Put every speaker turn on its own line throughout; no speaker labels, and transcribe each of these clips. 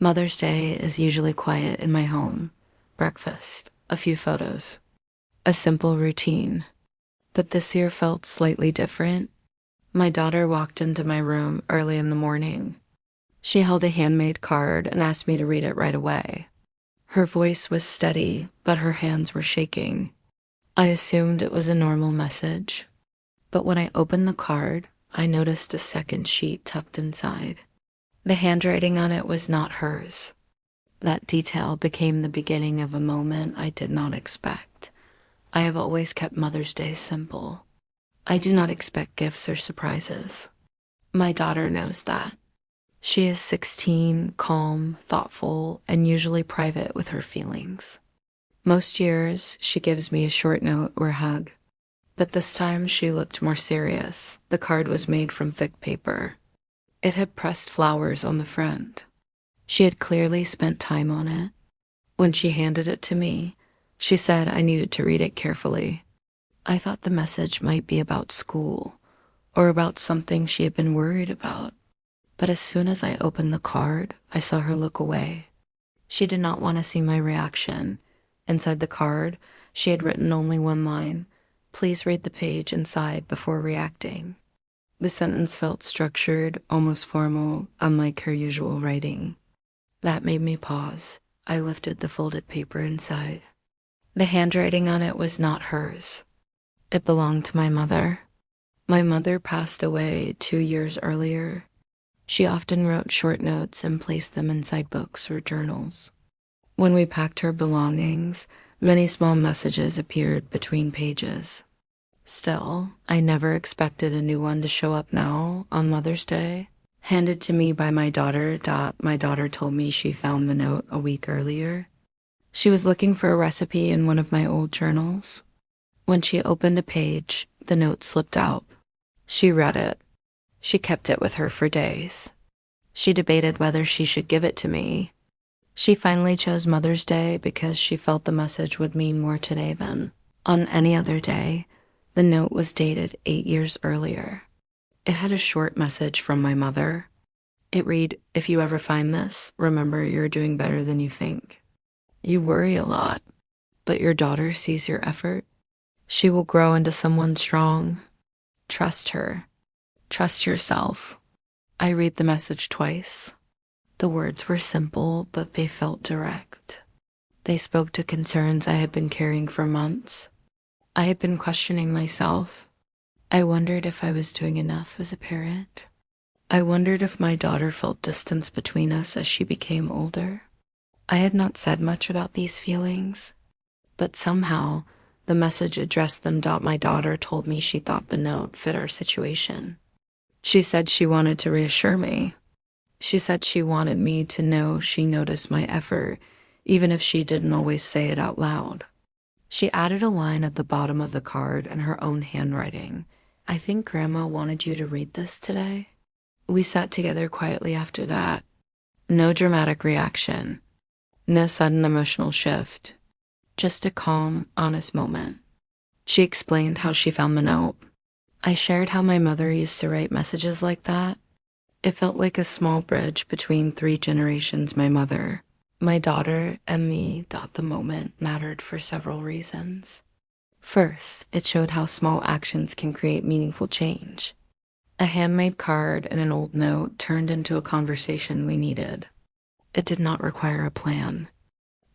Mother's Day is usually quiet in my home. Breakfast, a few photos, a simple routine. But this year felt slightly different. My daughter walked into my room early in the morning. She held a handmade card and asked me to read it right away. Her voice was steady, but her hands were shaking. I assumed it was a normal message. But when I opened the card, I noticed a second sheet tucked inside. The handwriting on it was not hers. That detail became the beginning of a moment I did not expect. I have always kept Mother's Day simple. I do not expect gifts or surprises. My daughter knows that. She is 16, calm, thoughtful, and usually private with her feelings. Most years, she gives me a short note or hug. But this time she looked more serious. The card was made from thick paper. It had pressed flowers on the front. She had clearly spent time on it. When she handed it to me, she said I needed to read it carefully. I thought the message might be about school or about something she had been worried about. But as soon as I opened the card, I saw her look away. She did not want to see my reaction. Inside the card, she had written only one line: "Please read the page inside before reacting." The sentence felt structured, almost formal, unlike her usual writing. That made me pause. I lifted the folded paper inside. The handwriting on it was not hers. It belonged to my mother. My mother passed away 2 years earlier. She often wrote short notes and placed them inside books or journals. When we packed her belongings, many small messages appeared between pages. Still, I never expected a new one to show up now, on Mother's Day. Handed to me by my daughter. My daughter told me she found the note a week earlier. She was looking for a recipe in one of my old journals. When she opened a page, the note slipped out. She read it. She kept it with her for days. She debated whether she should give it to me. She finally chose Mother's Day because she felt the message would mean more today than on any other day. The note was dated 8 years earlier. It had a short message from my mother. It read, "If you ever find this, remember you're doing better than you think. You worry a lot, but your daughter sees your effort. She will grow into someone strong. Trust her. Trust yourself." I read the message twice. The words were simple, but they felt direct. They spoke to concerns I had been carrying for months. I had been questioning myself. I wondered if I was doing enough as a parent. I wondered if my daughter felt distance between us as she became older. I had not said much about these feelings, but somehow the message addressed them. My daughter told me she thought the note fit our situation. She said she wanted to reassure me. She said she wanted me to know she noticed my effort, even if she didn't always say it out loud. She added a line at the bottom of the card in her own handwriting. "I think Grandma wanted you to read this today." We sat together quietly after that. No dramatic reaction. No sudden emotional shift. Just a calm, honest moment. She explained how she found the note. I shared how my mother used to write messages like that. It felt like a small bridge between 3 generations: my mother, my daughter, and me. The moment mattered for several reasons. First, it showed how small actions can create meaningful change. A handmade card and an old note turned into a conversation we needed. It did not require a plan.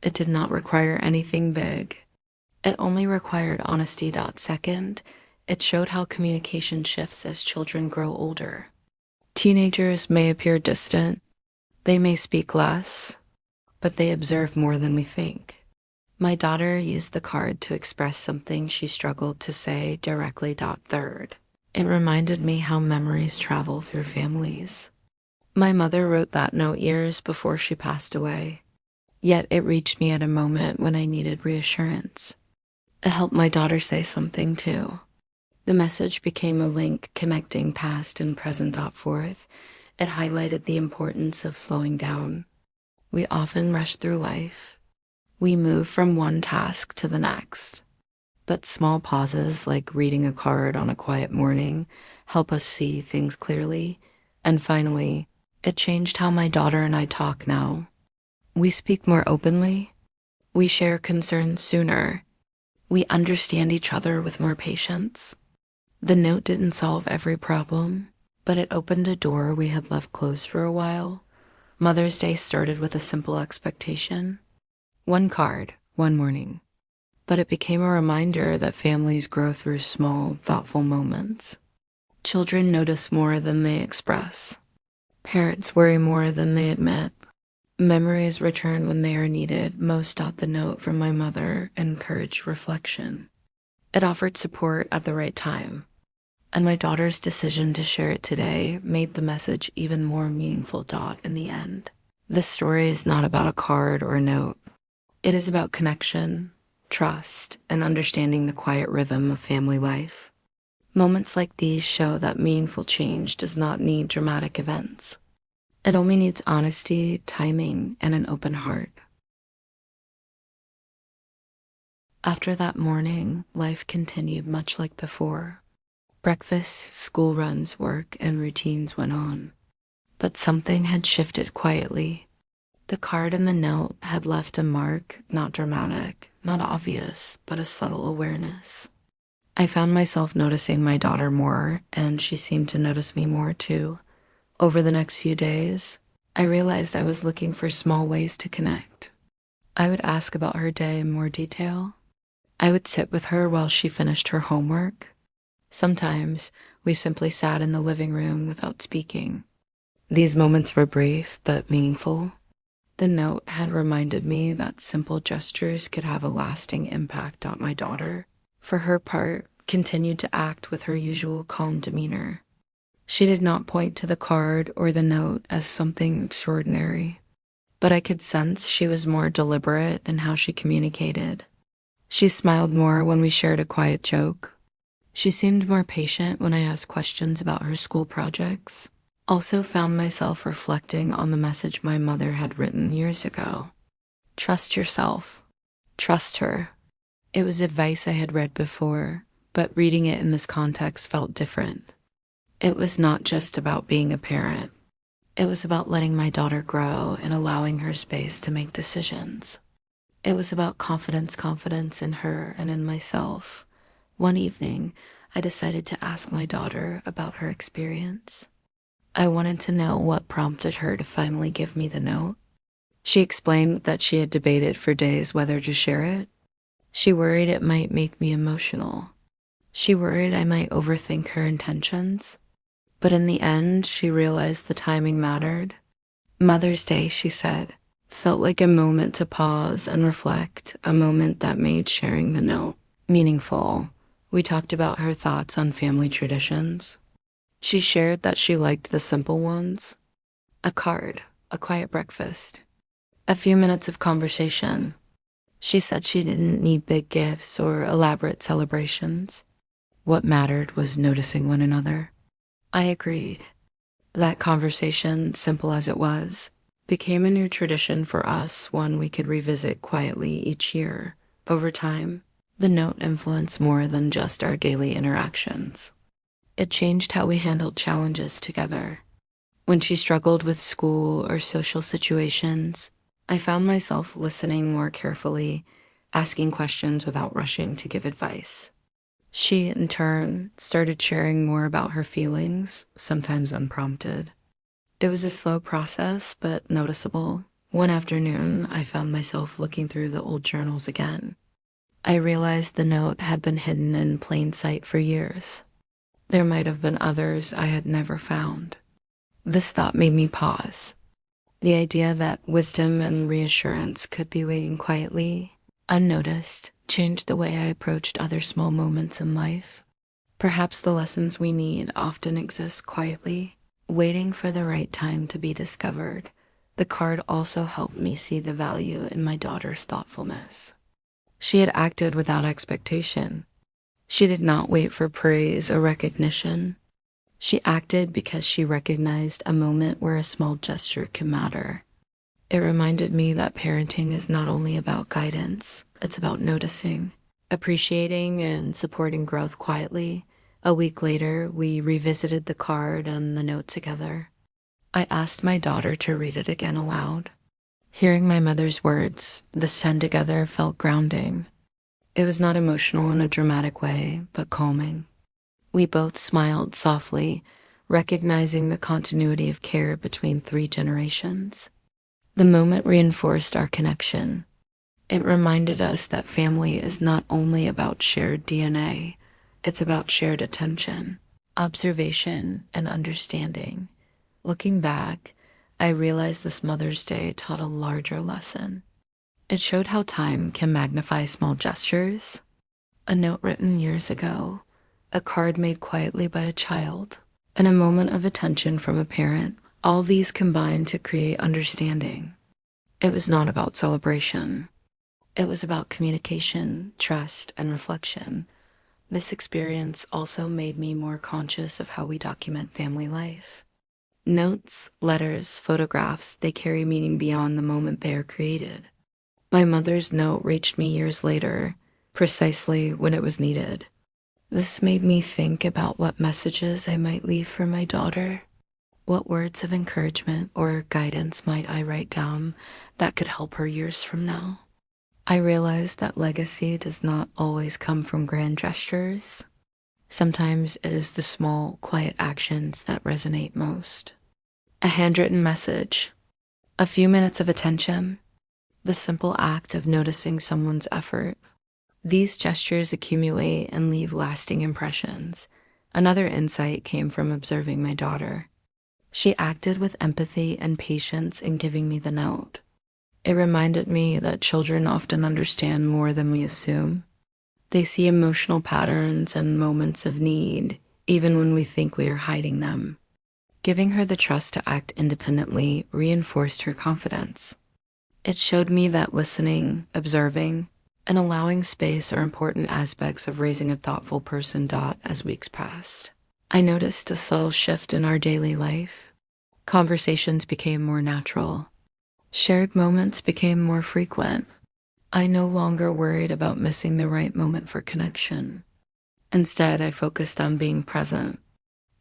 It did not require anything big. It only required honesty. Second, it showed how communication shifts as children grow older. Teenagers may appear distant. They may speak less, but they observe more than we think. My daughter used the card to express something she struggled to say directly. Third, it reminded me how memories travel through families. My mother wrote that note years before she passed away, yet it reached me at a moment when I needed reassurance. It helped my daughter say something too. The message became a link connecting past and present. Fourth, it highlighted the importance of slowing down. We often rush through life. We move from one task to the next. But small pauses, like reading a card on a quiet morning, help us see things clearly. And finally, it changed how my daughter and I talk now. We speak more openly. We share concerns sooner. We understand each other with more patience. The note didn't solve every problem, but it opened a door we had left closed for a while. Mother's Day started with a simple expectation. One card, one morning. But it became a reminder that families grow through small, thoughtful moments. Children notice more than they express. Parents worry more than they admit. Memories return when they are needed. Most got the note from my mother and encouraged reflection. It offered support at the right time. And my daughter's decision to share it today made the message even more meaningful. In the end, this story is not about a card or a note. It is about connection, trust, and understanding the quiet rhythm of family life. Moments like these show that meaningful change does not need dramatic events. It only needs honesty, timing, and an open heart. After that morning, life continued much like before. Breakfast, school runs, work, and routines went on. But something had shifted quietly. The card and the note had left a mark, not dramatic, not obvious, but a subtle awareness. I found myself noticing my daughter more, and she seemed to notice me more too. Over the next few days, I realized I was looking for small ways to connect. I would ask about her day in more detail. I would sit with her while she finished her homework. Sometimes we simply sat in the living room without speaking. These moments were brief but meaningful. The note had reminded me that simple gestures could have a lasting impact on my daughter. For her part, continued to act with her usual calm demeanor. She did not point to the card or the note as something extraordinary, but I could sense she was more deliberate in how she communicated. She smiled more when we shared a quiet joke. She seemed more patient when I asked questions about her school projects. Also found myself reflecting on the message my mother had written years ago. Trust yourself. Trust her. It was advice I had read before, but reading it in this context felt different. It was not just about being a parent. It was about letting my daughter grow and allowing her space to make decisions. It was about confidence in her and in myself. One evening, I decided to ask my daughter about her experience. I wanted to know what prompted her to finally give me the note. She explained that she had debated for days whether to share it. She worried it might make me emotional. She worried I might overthink her intentions. But in the end, she realized the timing mattered. Mother's Day, she said, felt like a moment to pause and reflect, a moment that made sharing the note meaningful. We talked about her thoughts on family traditions. She shared that she liked the simple ones. A card, a quiet breakfast, a few minutes of conversation. She said she didn't need big gifts or elaborate celebrations. What mattered was noticing one another. I agreed. That conversation, simple as it was, became a new tradition for us, one we could revisit quietly each year. Over time, the note influenced more than just our daily interactions. It changed how we handled challenges together. When she struggled with school or social situations, I found myself listening more carefully, asking questions without rushing to give advice. She, in turn, started sharing more about her feelings, sometimes unprompted. It was a slow process, but noticeable. One afternoon, I found myself looking through the old journals again. I realized the note had been hidden in plain sight for years. There might have been others I had never found. This thought made me pause. The idea that wisdom and reassurance could be waiting quietly, unnoticed, changed the way I approached other small moments in life. Perhaps the lessons we need often exist quietly, waiting for the right time to be discovered. The card also helped me see the value in my daughter's thoughtfulness. She had acted without expectation. She did not wait for praise or recognition. She acted because she recognized a moment where a small gesture can matter. It reminded me that parenting is not only about guidance, it's about noticing, appreciating, and supporting growth quietly. A week later, we revisited the card and the note together. I asked my daughter to read it again aloud. Hearing my mother's words this time together felt grounding. It was not emotional in a dramatic way, but calming. We both smiled softly, recognizing the continuity of care between 3 generations. The moment reinforced our connection. It reminded us that family is not only about shared DNA, it's about shared attention, observation, and understanding. Looking back, I realized this Mother's Day taught a larger lesson. It showed how time can magnify small gestures. A note written years ago, a card made quietly by a child, and a moment of attention from a parent. All these combined to create understanding. It was not about celebration. It was about communication, trust, and reflection. This experience also made me more conscious of how we document family life. Notes, letters, photographs, they carry meaning beyond the moment they are created. My mother's note reached me years later, precisely when it was needed. This made me think about what messages I might leave for my daughter. What words of encouragement or guidance might I write down that could help her years from now? I realized that legacy does not always come from grand gestures. Sometimes it is the small, quiet actions that resonate most. A handwritten message, a few minutes of attention, the simple act of noticing someone's effort. These gestures accumulate and leave lasting impressions. Another insight came from observing my daughter. She acted with empathy and patience in giving me the note. It reminded me that children often understand more than we assume. They see emotional patterns and moments of need, even when we think we are hiding them. Giving her the trust to act independently reinforced her confidence. It showed me that listening, observing, and allowing space are important aspects of raising a thoughtful person. As weeks passed, I noticed a subtle shift in our daily life. Conversations became more natural. Shared moments became more frequent. I no longer worried about missing the right moment for connection. Instead, I focused on being present.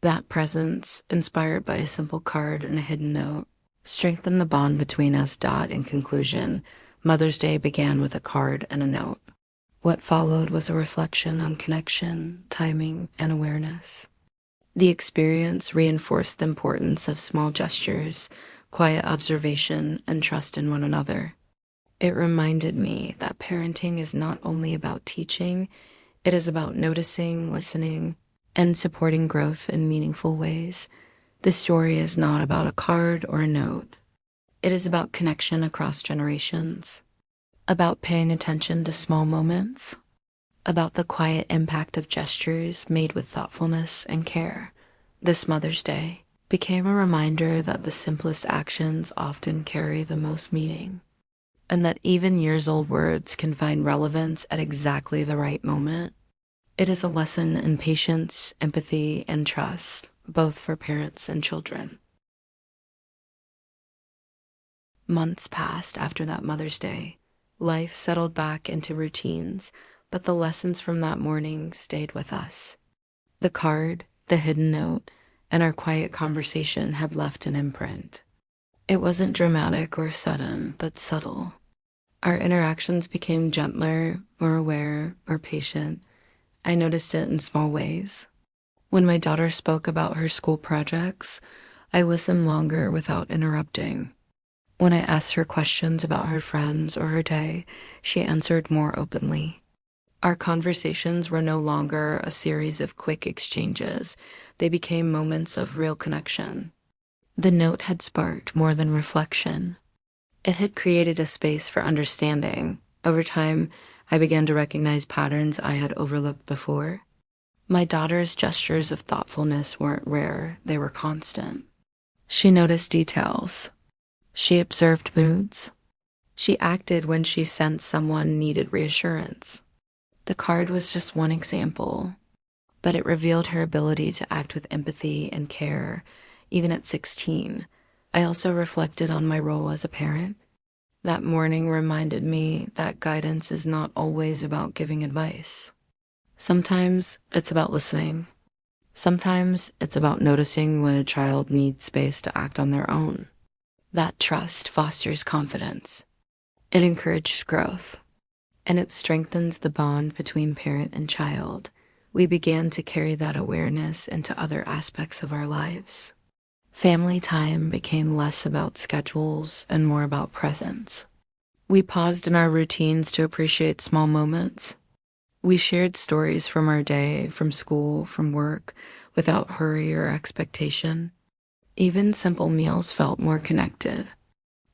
That presence, inspired by a simple card and a hidden note, strengthened the bond between us. In conclusion, Mother's Day began with a card and a note. What followed was a reflection on connection, timing, and awareness. The experience reinforced the importance of small gestures, quiet observation, and trust in one another. It reminded me that parenting is not only about teaching, it is about noticing, listening, and supporting growth in meaningful ways. This story is not about a card or a note. It is about connection across generations, about paying attention to small moments, about the quiet impact of gestures made with thoughtfulness and care. This Mother's Day became a reminder that the simplest actions often carry the most meaning, and that even years-old words can find relevance at exactly the right moment. It is a lesson in patience, empathy, and trust, both for parents and children. Months passed after that Mother's Day. Life settled back into routines, but the lessons from that morning stayed with us. The card, the hidden note, and our quiet conversation have left an imprint. It wasn't dramatic or sudden, but subtle. Our interactions became gentler, more aware, more patient. I noticed it in small ways. When my daughter spoke about her school projects, I listened longer without interrupting. When I asked her questions about her friends or her day, she answered more openly. Our conversations were no longer a series of quick exchanges. They became moments of real connection. The note had sparked more than reflection. It had created a space for understanding. Over time, I began to recognize patterns I had overlooked before. My daughter's gestures of thoughtfulness weren't rare, they were constant. She noticed details. She observed moods. She acted when she sensed someone needed reassurance. The card was just one example, but it revealed her ability to act with empathy and care, even at 16. I also reflected on my role as a parent. That morning reminded me that guidance is not always about giving advice. Sometimes it's about listening. Sometimes it's about noticing when a child needs space to act on their own. That trust fosters confidence. It encourages growth, and it strengthens the bond between parent and child. We began to carry that awareness into other aspects of our lives. Family time became less about schedules and more about presence. We paused in our routines to appreciate small moments. We shared stories from our day, from school, from work, without hurry or expectation. Even simple meals felt more connected.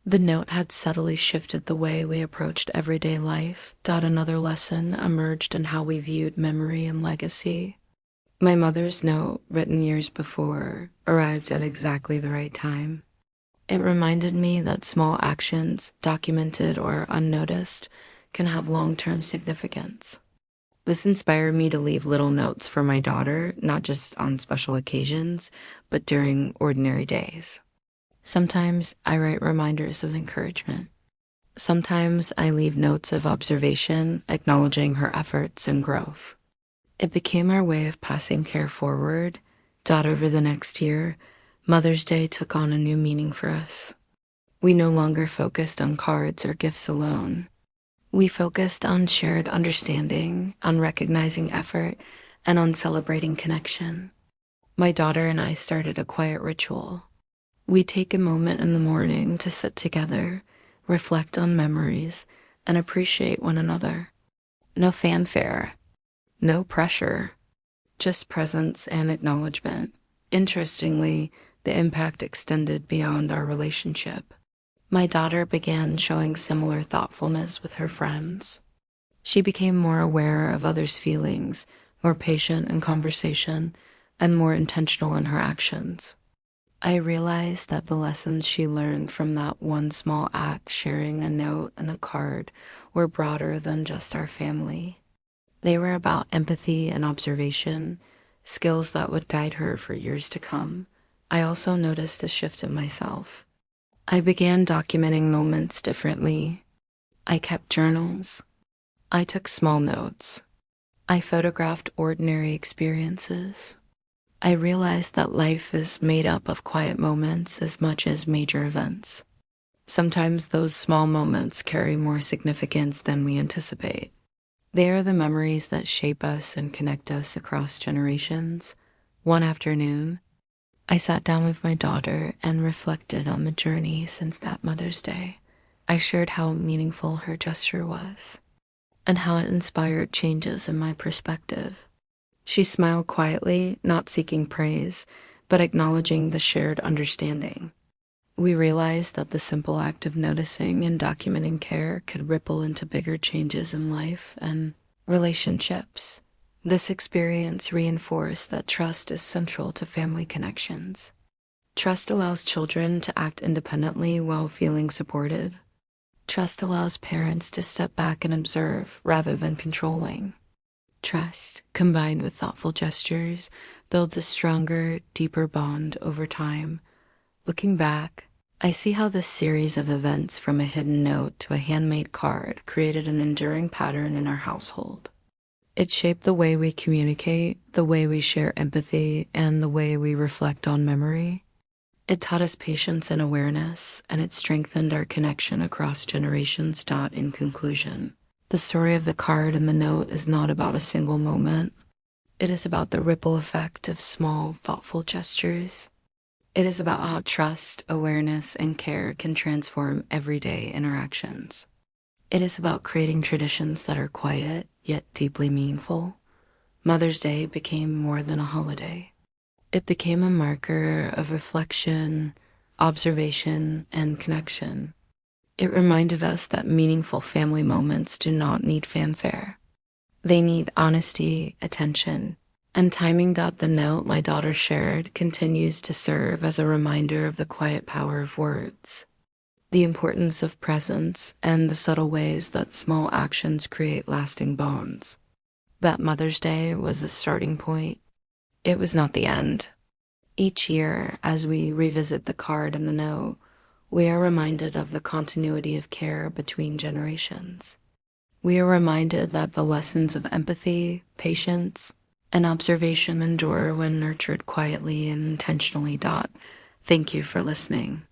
The note had subtly shifted the way we approached everyday life. Another lesson emerged in how we viewed memory and legacy. My mother's note, written years before, arrived at exactly the right time. It reminded me that small actions, documented or unnoticed, can have long-term significance. This inspired me to leave little notes for my daughter, not just on special occasions, but during ordinary days. Sometimes I write reminders of encouragement. Sometimes I leave notes of observation, acknowledging her efforts and growth. It became our way of passing care forward. Over the next year, Mother's Day took on a new meaning for us. We no longer focused on cards or gifts alone. We focused on shared understanding, on recognizing effort, and on celebrating connection. My daughter and I started a quiet ritual. We take a moment in the morning to sit together, reflect on memories, and appreciate one another. No fanfare, no pressure, just presence and acknowledgement. Interestingly, the impact extended beyond our relationship. My daughter began showing similar thoughtfulness with her friends. She became more aware of others' feelings, more patient in conversation, and more intentional in her actions. I realized that the lessons she learned from that one small act, sharing a note and a card, were broader than just our family. They were about empathy and observation, skills that would guide her for years to come. I also noticed a shift in myself. I began documenting moments differently. I kept journals. I took small notes. I photographed ordinary experiences. I realized that life is made up of quiet moments as much as major events. Sometimes those small moments carry more significance than we anticipate. They are the memories that shape us and connect us across generations. One afternoon, I sat down with my daughter and reflected on the journey since that Mother's Day. I shared how meaningful her gesture was and how it inspired changes in my perspective. She smiled quietly, not seeking praise, but acknowledging the shared understanding. We realized that the simple act of noticing and documenting care could ripple into bigger changes in life and relationships. This experience reinforced that trust is central to family connections. Trust allows children to act independently while feeling supported. Trust allows parents to step back and observe rather than controlling. Trust, combined with thoughtful gestures, builds a stronger, deeper bond over time. Looking back, I see how this series of events, from a hidden note to a handmade card, created an enduring pattern in our household. It shaped the way we communicate, the way we share empathy, and the way we reflect on memory. It taught us patience and awareness, and it strengthened our connection across generations. In conclusion, the story of the card and the note is not about a single moment. It is about the ripple effect of small, thoughtful gestures. It is about how trust, awareness, and care can transform everyday interactions. It is about creating traditions that are quiet, yet deeply meaningful. Mother's Day became more than a holiday. It became a marker of reflection, observation, and connection. It reminded us that meaningful family moments do not need fanfare. They need honesty, attention, and timing. The note my daughter shared continues to serve as a reminder of the quiet power of words, the importance of presence, and the subtle ways that small actions create lasting bonds. That Mother's Day was a starting point. It was not the end. Each year, as we revisit the card and the note, we are reminded of the continuity of care between generations. We are reminded that the lessons of empathy, patience, and observation endure when nurtured quietly and intentionally. Thank you for listening.